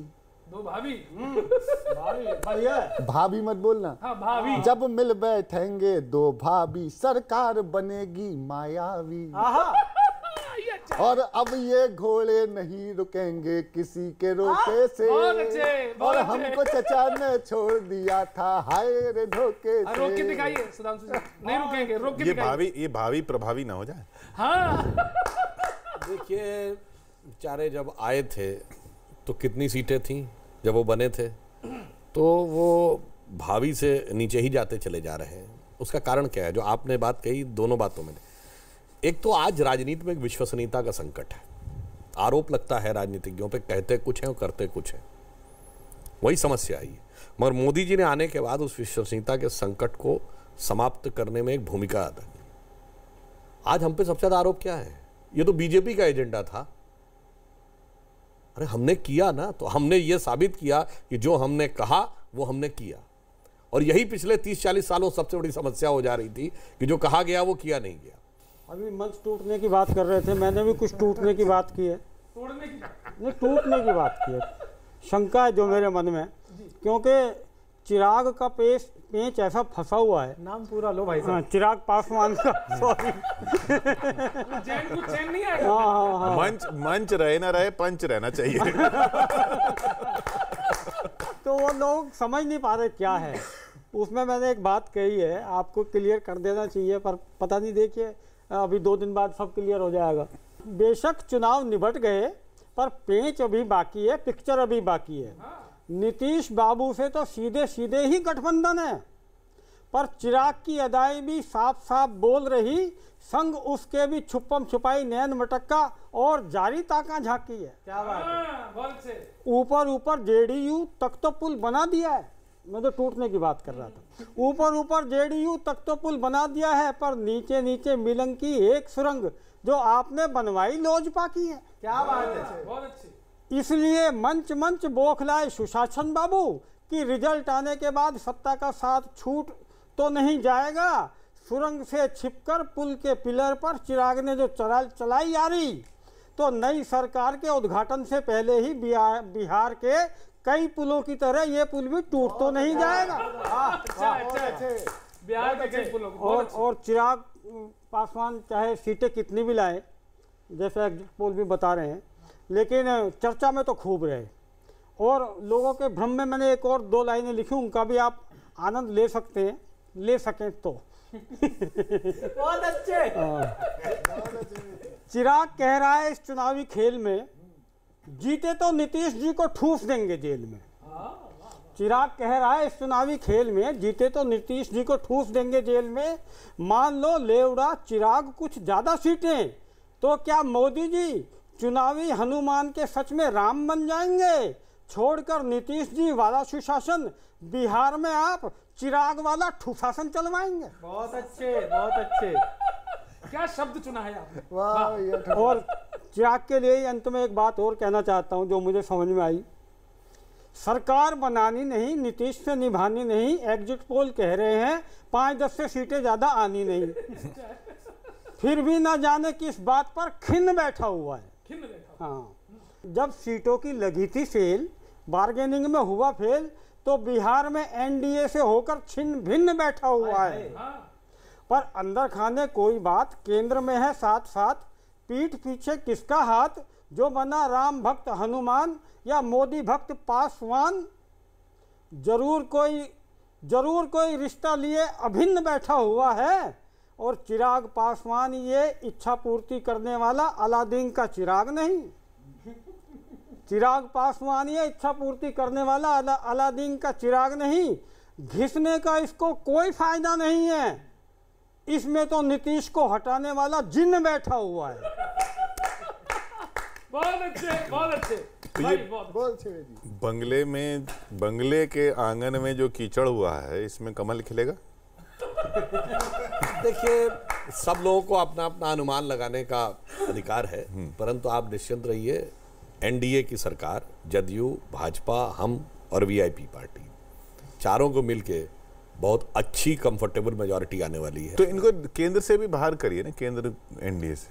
बढ़िया। भाभी मत बोलना, हाँ भाभी। जब मिल बैठेंगे दो भाभी, सरकार बनेगी मायावी। और अब ये घोड़े नहीं रुकेंगे किसी के रोके से, बहुत अच्छे, बहुत और अच्छे। हमको चचा ने छोड़ दिया था हाय रे धोखे से। रोक के दिखाइए सुधांशु जी, नहीं रुकेंगे, रोक के दिखाइए। ये भावी प्रभावी ना हो जाए। हाँ देखिए बेचारे जब आए थे तो कितनी सीटें थीं, जब वो बने थे तो वो भावी से नीचे ही जाते चले जा रहे हैं। उसका कारण क्या है? जो आपने बात कही, दोनों बातों में, एक तो आज राजनीति में एक विश्वसनीयता का संकट है। आरोप लगता है राजनीतिज्ञों पे, कहते कुछ हैं और करते कुछ हैं, वही समस्या आई है। मगर मोदी जी ने आने के बाद उस विश्वसनीयता के संकट को समाप्त करने में एक भूमिका अदा की। आज हम पे सबसे ज्यादा आरोप क्या है? ये तो बीजेपी का एजेंडा था। अरे हमने किया ना, तो हमने ये साबित किया कि जो हमने कहा वो हमने किया। और यही पिछले 30-40 सालों सबसे बड़ी समस्या हो जा रही थी कि जो कहा गया वो किया नहीं गया। अभी मंच टूटने की बात कर रहे थे, मैंने भी कुछ टूटने की बात की है। तोड़ने की नहीं, टूटने की बात की है। शंका है जो मेरे मन में, क्योंकि चिराग का पेंच ऐसा फंसा हुआ है। नाम पूरा लो भाई हाँ, साहब। चिराग पासवान का, सॉरी। चैन कुछ चैन नहीं आएगा। हाँ हाँ हाँ। मंच रहे ना रहे, पंच रहना चाहिए। तो वो लोग समझ नहीं पा रहे क्या है उसमें। मैंने एक बात कही है, आपको क्लियर कर देना चाहिए, पर पता नहीं, देखिए अभी 2 दिन बाद सब क्लियर हो जाएगा। बेशक चुनाव निबट गए, पर पेंच अभी बाकी है, पिक्चर अभी बाकी है। नीतीश बाबू से तो सीधे सीधे ही गठबंधन है, पर चिराग की अदाई भी साफ साफ बोल रही, संग उसके भी छुपम छुपाई नैन मटक्का और जारी ताका झांकी है। क्या बात है। बहुत अच्छे। ऊपर ऊपर जेडीयू तक तो पुल बना दिया है। मैं तो टूटने की बात कर रहा था। ऊपर ऊपर जेडीयू तक तो पुल बना दिया है, पर नीचे नीचे मिलन की एक सुरंग जो आपने बनवाई लोजपा की है। क्या बात है। बहुत अच्छे। इसलिए मंच मंच बौखलाए सुशासन बाबू कि रिजल्ट आने के बाद सत्ता का साथ छूट तो नहीं जाएगा। सुरंग से छिपकर पुल के पिलर पर चिराग ने जो चलाई यारी, तो नई सरकार के उद्घाटन से पहले ही बिहार के कई पुलों की तरह ये पुल भी टूट तो नहीं जाएगा। अच्छा। बिहार के कई पुलों की। और चिराग पासवान चाहे सीटें कितनी भी लाए, जैसे एग्जिट पोल भी बता रहे हैं, लेकिन चर्चा में तो खूब रहे। और लोगों के भ्रम में मैंने एक और 2 लाइनें लिखी, उनका भी आप आनंद ले सकते हैं, ले सकें तो। बहुत अच्छे। चिराग कह रहा है इस चुनावी खेल में जीते तो नीतीश जी को ठूस देंगे जेल में। चिराग कह रहा है इस चुनावी खेल में जीते तो नीतीश जी को ठूस देंगे जेल में। मान लो लेवड़ा चिराग कुछ ज्यादा सीटें, तो क्या मोदी जी चुनावी हनुमान के सच में राम बन जाएंगे? छोड़कर नीतीश जी वाला सुशासन बिहार में आप चिराग वाला ठुशासन चलवाएंगे। बहुत अच्छे, बहुत अच्छे। क्या शब्द चुना है आपने। वाह ये और चिराग के लिए अंत में एक बात और कहना चाहता हूं जो मुझे समझ में आई। सरकार बनानी नहीं, नीतीश से निभानी नहीं। एग्जिट पोल कह रहे हैं 5-10 से सीटें ज्यादा आनी नहीं। फिर भी ना जाने किस बात पर खिन्न बैठा हुआ है। हाँ, जब सीटों की लगी थी सेल, बार्गेनिंग में हुआ फेल, तो बिहार में एनडीए से होकर छिन्न भिन्न बैठा हुआ है। पर अंदर खाने कोई बात, केंद्र में है साथ साथ, पीठ पीछे किसका हाथ, जो बना राम भक्त हनुमान या मोदी भक्त पासवान। जरूर कोई रिश्ता लिए अभिन्न बैठा हुआ है। और चिराग पासवान ये इच्छा पूर्ति करने वाला अलादीन का चिराग नहीं। चिराग पासवान ये इच्छा पूर्ति करने वाला अलादीन का चिराग नहीं। घिसने का इसको कोई फायदा नहीं है। इसमें तो नीतीश को हटाने वाला जिन्न बैठा हुआ है। बहुत अच्छे भाई, बहुत बहुत अच्छे जी। बंगले के आंगन में जो कीचड़ हुआ है, इसमें कमल खिलेगा? देखिए, सब लोगों को अपना अपना अनुमान लगाने का अधिकार है, परंतु आप निश्चिंत रहिए, एनडीए की सरकार, जदयू, भाजपा, हम और वीआईपी पार्टी, चारों को मिलके बहुत अच्छी कंफर्टेबल मेजॉरिटी आने वाली है। तो इनको केंद्र से भी बाहर करिए ना, केंद्र एनडीए से।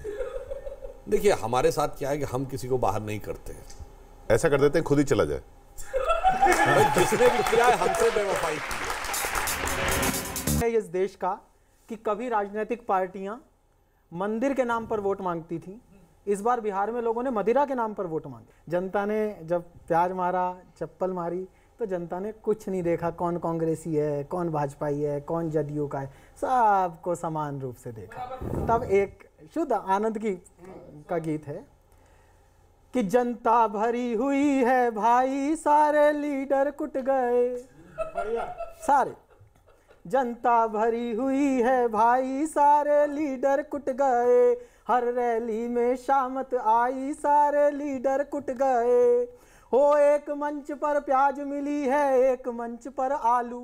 देखिए, हमारे साथ क्या है कि हम किसी को बाहर नहीं करते हैं। ऐसा कर देते हैं खुद ही चला जाए। जिसने भी किया है हमसे बेवफाई की है इस देश का कि कभी राजनीतिक पार्टियां मंदिर के नाम पर वोट मांगती थी, इस बार बिहार में लोगों ने मदिरा के नाम पर वोट मांगे। जनता ने जब प्याज मारा, चप्पल मारी, तो जनता ने कुछ नहीं देखा कौन कांग्रेसी है, कौन भाजपाई है, कौन जदयू का है, सबको समान रूप से देखा। तब एक शुद्ध आनंद का गीत है कि जनता भरी हुई है भाई, सारे लीडर कुट गए, सारे जनता भरी हुई है भाई, सारे लीडर कुट गए, हर रैली में शामत आई, सारे लीडर कुट गए। हो एक मंच पर प्याज मिली है, एक मंच पर आलू,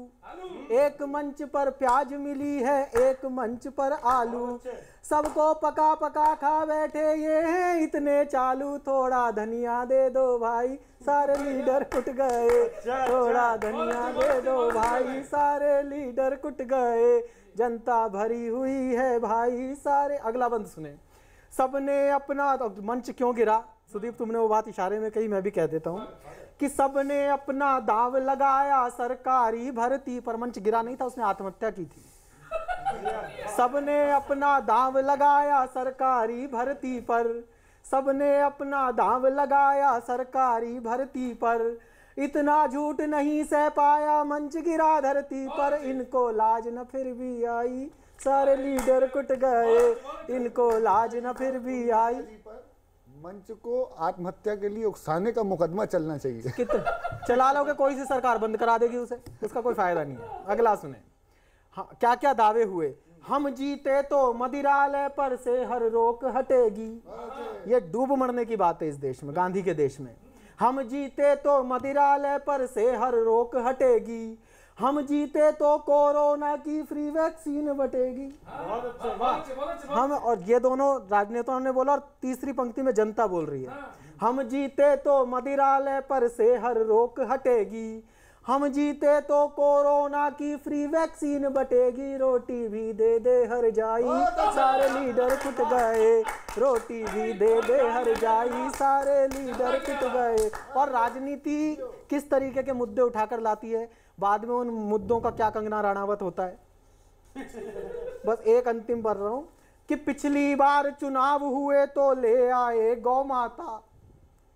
एक मंच पर प्याज मिली है, एक मंच पर आलू, सबको पका पका खा बैठे ये हैं इतने चालू, थोड़ा धनिया दे दो भाई, सारे लीडर कुट गए, थोड़ा धनिया दे दो भाई, सारे लीडर कुट गए, जनता भरी हुई है भाई सारे। अगला बंद सुने। सबने अपना, मंच क्यों गिरा सुदीप, तुमने वो बात इशारे में कही, मैं भी कह देता हूँ कि सबने अपना दाव लगाया सरकारी भर्ती पर। मंच गिरा नहीं था, उसने आत्महत्या की थी। सबने अपना दाव लगाया सरकारी भर्ती पर, सबने अपना दाव लगाया सरकारी भर्ती पर, इतना झूठ नहीं सह पाया मंच गिरा धरती पर, इनको लाज न फिर भी आई, सारे लीडर कुट गए, इनको लाज न फिर भी आई। मंच को आत्महत्या के लिए उकसाने का मुकदमा चलना चाहिए। कितना चला लोगे, कोई सी सरकार बंद करा देगी उसे, उसका कोई फायदा नहीं है। अगला सुने। हाँ, क्या क्या दावे हुए। हम जीते तो मदिरालय पर से हर रोक हटेगी, ये डूब मरने की बात है इस देश में, गांधी के देश में। हम जीते तो मदिरालय पर से हर रोक हटेगी, हम जीते तो कोरोना की फ्री वैक्सीन बटेगी। हम, और ये दोनों राजनेताओं ने बोला, और तीसरी पंक्ति में जनता बोल रही है, हम जीते तो मदिरालय पर से हर रोक हटेगी, हम जीते तो कोरोना की फ्री वैक्सीन बटेगी, रोटी भी दे दे हर जाई, सारे लीडर कुट गए, रोटी भी दे दे हर जाई, सारे लीडर कुट गए। और राजनीति किस तरीके के मुद्दे उठाकर लाती है, बाद में उन मुद्दों का क्या कंगना राणावत होता है। बस एक अंतिम पढ़ रहा हूं कि पिछली बार चुनाव हुए तो ले आए गौ माता।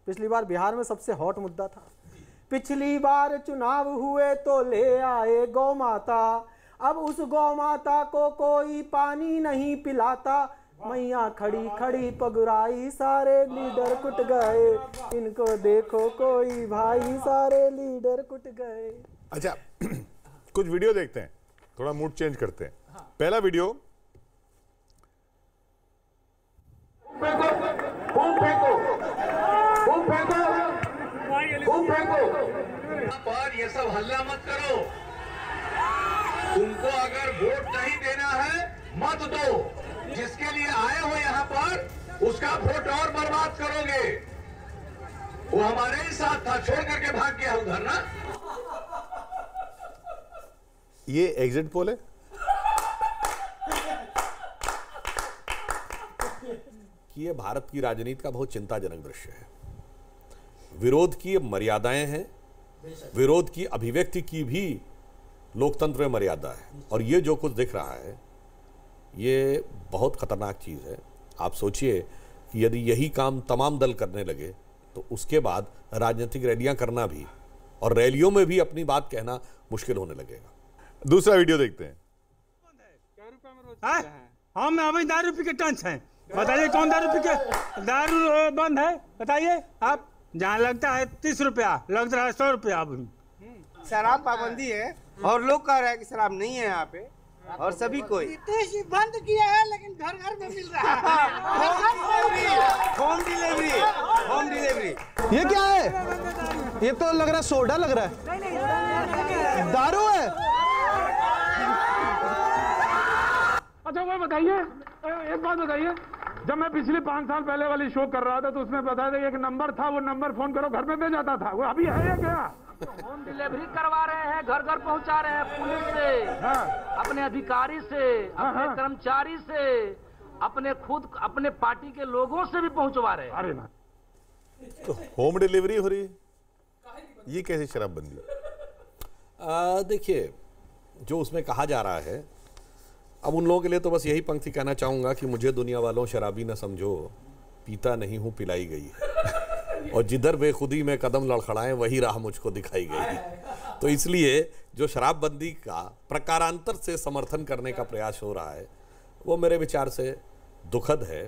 पिछली बार बिहार में सबसे हॉट मुद्दा था, पिछली बार चुनाव हुए तो ले आए गौ माता, अब उस गौ माता को कोई पानी नहीं पिलाता, मैया खड़ी खड़ी पगुराई, सारे लीडर कुट गए, इनको देखो कोई भाई, सारे लीडर कुट गए। अच्छा, कुछ वीडियो देखते हैं, थोड़ा मूड चेंज करते हैं। पहला वीडियो, पर ये सब हल्ला मत करो, तुमको अगर वोट नहीं देना है मत दो, जिसके लिए आए हो यहाँ पर उसका वोट और बर्बाद करोगे। वो हमारे ही साथ था, छोड़ करके भाग गया उधर ना। ये एग्जिट पोल है। कि ये भारत की राजनीति का बहुत चिंताजनक दृश्य है। विरोध की मर्यादाएं हैं, विरोध की अभिव्यक्ति की भी लोकतंत्र में मर्यादा है, और ये जो कुछ दिख रहा है ये बहुत खतरनाक चीज है। आप सोचिए कि यदि यही काम तमाम दल करने लगे तो उसके बाद राजनीतिक रैलियां करना भी और रैलियों में भी अपनी बात कहना मुश्किल होने लगेगा। दूसरा वीडियो देखते हैं। हम अभी दारू पी के टंच हैं, बताइए कौन दारू पी के, दारू बंद है बताइए आप। जहाँ लगता है 30 रुपया, लग रहा है 100 रुपया। अभी शराब पाबंदी है और लोग कह रहे हैं कि शराब नहीं है यहाँ पे, और सभी कोई बंद किया है लेकिन घर घर में मिल रहा है। होम डिलीवरी ये क्या है? ये तो लग रहा है सोडा लग रहा है, दारू है। अच्छा वो बताइए, एक बात बताइए, जब मैं पिछले 5 साल पहले वाली शो कर रहा था तो उसमें बताया था एक नंबर था, वो नंबर फोन करो घर पे दे जाता था, वो अभी है या क्या? होम डिलीवरी करवा रहे हैं, घर घर पहुंचा रहे हैं, पुलिस से, हाँ। अपने अधिकारी से, अपने कर्मचारी से, अपने खुद अपने पार्टी के लोगों से भी पहुंचवा रहे हैं। अरे ना, तो होम डिलीवरी हो रही है, ये कैसी शराबबंदी? देखिए, जो उसमें कहा जा रहा है, अब उन लोगों के लिए तो बस यही पंक्ति कहना चाहूँगा कि मुझे दुनिया वालों शराबी न समझो, पीता नहीं हूँ पिलाई गई है, और जिधर बेखुदी में कदम लड़खड़ाएं वही राह मुझको दिखाई गई। तो इसलिए जो शराबबंदी का प्रकारांतर से समर्थन करने का प्रयास हो रहा है वो मेरे विचार से दुखद है।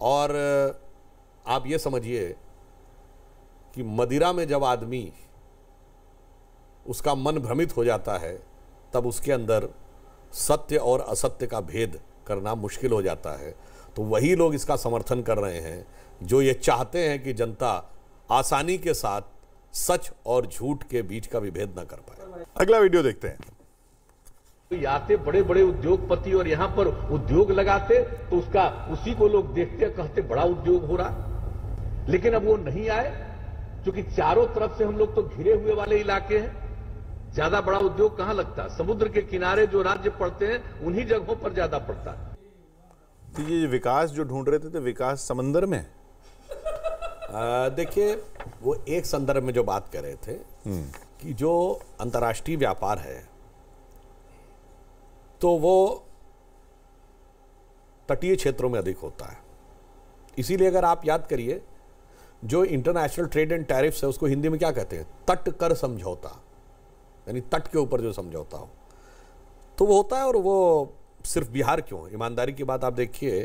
और आप ये समझिए कि मदिरा में जब आदमी उसका मन भ्रमित हो जाता है तब उसके अंदर सत्य और असत्य का भेद करना मुश्किल हो जाता है। तो वही लोग इसका समर्थन कर रहे हैं जो ये चाहते हैं कि जनता आसानी के साथ सच और झूठ के बीच का विभेद न कर पाए। अगला वीडियो देखते हैं। तो आते बड़े बड़े उद्योगपति और यहां पर उद्योग लगाते तो उसका उसी को लोग देखते कहते बड़ा उद्योग हो रहा, लेकिन अब वो नहीं आए क्योंकि चारों तरफ से हम लोग तो घिरे हुए वाले इलाके हैं। ज्यादा बड़ा उद्योग कहां लगता? समुद्र के किनारे जो राज्य पड़ते हैं उन्हीं जगहों पर ज्यादा पड़ता है। तो ये विकास जो ढूंढ रहे थे तो विकास समंदर में? देखिए, वो एक संदर्भ में जो बात कर रहे थे कि जो अंतर्राष्ट्रीय व्यापार है तो वो तटीय क्षेत्रों में अधिक होता है। इसीलिए अगर आप याद करिए, जो इंटरनेशनल ट्रेड एंड टैरिफ्स है उसको हिंदी में क्या कहते हैं? तट कर समझौता, यानी तट के ऊपर जो समझौता हो तो वो होता है। और वो सिर्फ बिहार क्यों, ईमानदारी की बात आप देखिए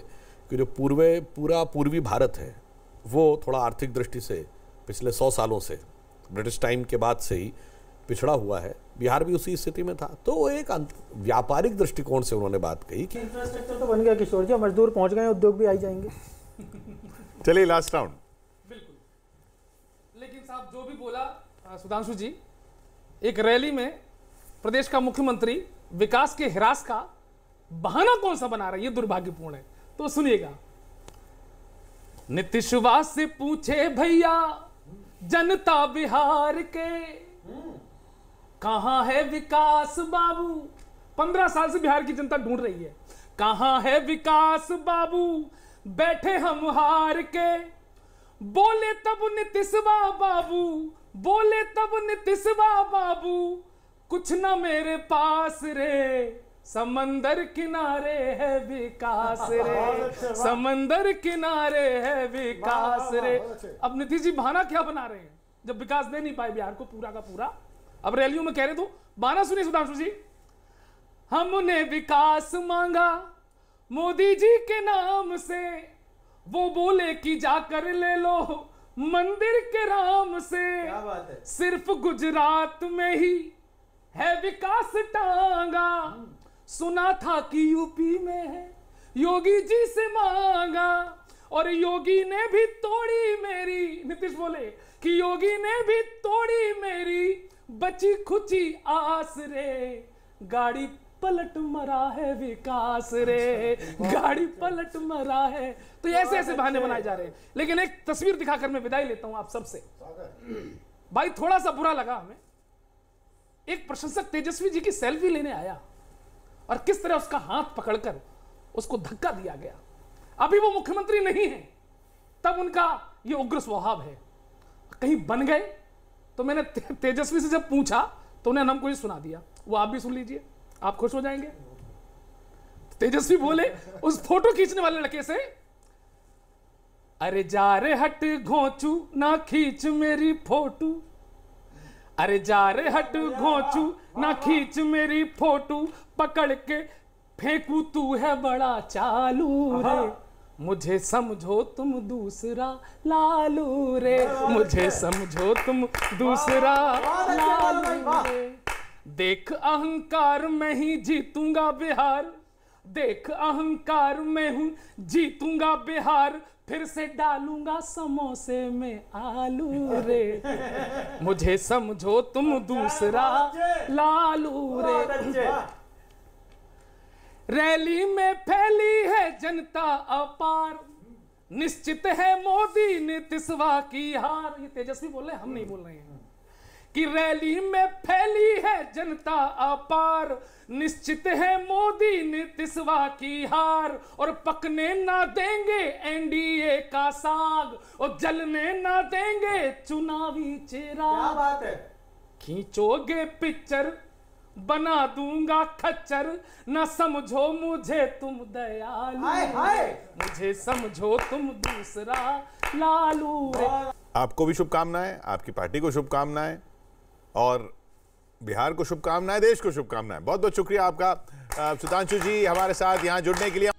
कि जो पूरा पूर्वी भारत है वो थोड़ा आर्थिक दृष्टि से पिछले 100 सालों से ब्रिटिश टाइम के बाद से ही पिछड़ा हुआ है। बिहार भी उसी स्थिति में था। तो वो एक व्यापारिक दृष्टिकोण से उन्होंने बात कही कि इंफ्रास्ट्रक्चर तो बन गया किशोर जी, मजदूर पहुंच गए, उद्योग भी आ जाएंगे। चलिए लास्ट राउंड। बिल्कुल, लेकिन साहब जो भी बोला सुधांशु जी, एक रैली में प्रदेश का मुख्यमंत्री विकास के हिरास का बहाना कौन सा बना रहा है, ये दुर्भाग्यपूर्ण है। तो सुनिएगा। नीतीशवास से पूछे भैया जनता बिहार के, कहां है विकास बाबू? 15 साल से बिहार की जनता ढूंढ रही है, कहां है विकास बाबू? बैठे हम हार के। बोले तब नीतीशवा बाबू, बोले तब नीतीशवा बाबू, कुछ ना मेरे पास रे, समंदर किनारे है विकास रे, समंदर किनारे है विकास रे। अब नीतीश जी बहाना क्या बना रहे हैं जब विकास दे नहीं पाए बिहार को पूरा का पूरा? अब रैलियों में कह रहे तो बहाना सुनिए सुधांशु जी। हमने विकास मांगा मोदी जी के नाम से, वो बोले कि जाकर ले लो मंदिर के राम से। क्या बात है? सिर्फ गुजरात में ही है विकास टांगा, सुना था कि यूपी में है, योगी जी से मांगा, और योगी ने भी तोड़ी मेरी। नीतीश बोले कि योगी ने भी तोड़ी मेरी बची खुची आस रे, गाड़ी पलट मरा है विकास रे, गाड़ी पलट मरा है। तो ऐसे ऐसे बहाने बनाए जा रहे हैं। लेकिन एक तस्वीर दिखाकर मैं विदाई लेता हूं आप सबसे। भाई थोड़ा सा बुरा लगा हमें, एक प्रशंसक तेजस्वी जी की सेल्फी लेने आया और किस तरह उसका हाथ पकड़कर उसको धक्का दिया गया। अभी वो मुख्यमंत्री नहीं है, तब उनका ये उग्र स्वभाव है। कहीं बन गए तो मैंने तेजस्वी से जब पूछा तो उन्हें हमको ये सुना दिया, वो आप भी सुन लीजिए, आप खुश हो जाएंगे। तेजस्वी बोले उस फोटो खींचने वाले लड़के से, अरे जा रे हट घोंचू ना खींच मेरी फोटो, अरे जा रे हट घोंचू ना खींच मेरी फोटो, पकड़ के फेंकू तू है बड़ा चालू रे, मुझे समझो तुम दूसरा लालू रे, मुझे समझो तुम दूसरा लालू रे। देख अहंकार में ही जीतूंगा बिहार, देख अहंकार में हूं, जीतूंगा बिहार, फिर से डालूंगा समोसे में आलू रे। मुझे समझो तुम दूसरा लालू रे। रैली में फैली है जनता अपार, निश्चित है मोदी नीतीशवा की हार। ये तेजस्वी बोल रहे हैं, हम नहीं बोल रहे हैं। कि रैली में फैली है जनता अपार, निश्चित है मोदी नीतीशवा की हार। और पकने ना देंगे एनडीए का साग, और जलने ना देंगे चुनावी चिराग। क्या बात है? खींचोगे पिक्चर, बना दूंगा खच्चर, ना समझो मुझे तुम दयालु, मुझे समझो तुम दूसरा लालू रे। आपको भी शुभकामनाएं, आपकी पार्टी को शुभकामनाएं, और बिहार को शुभकामनाएं, देश को शुभकामनाएं। बहुत बहुत शुक्रिया आपका सुधांशु जी हमारे साथ यहाँ जुड़ने के लिए।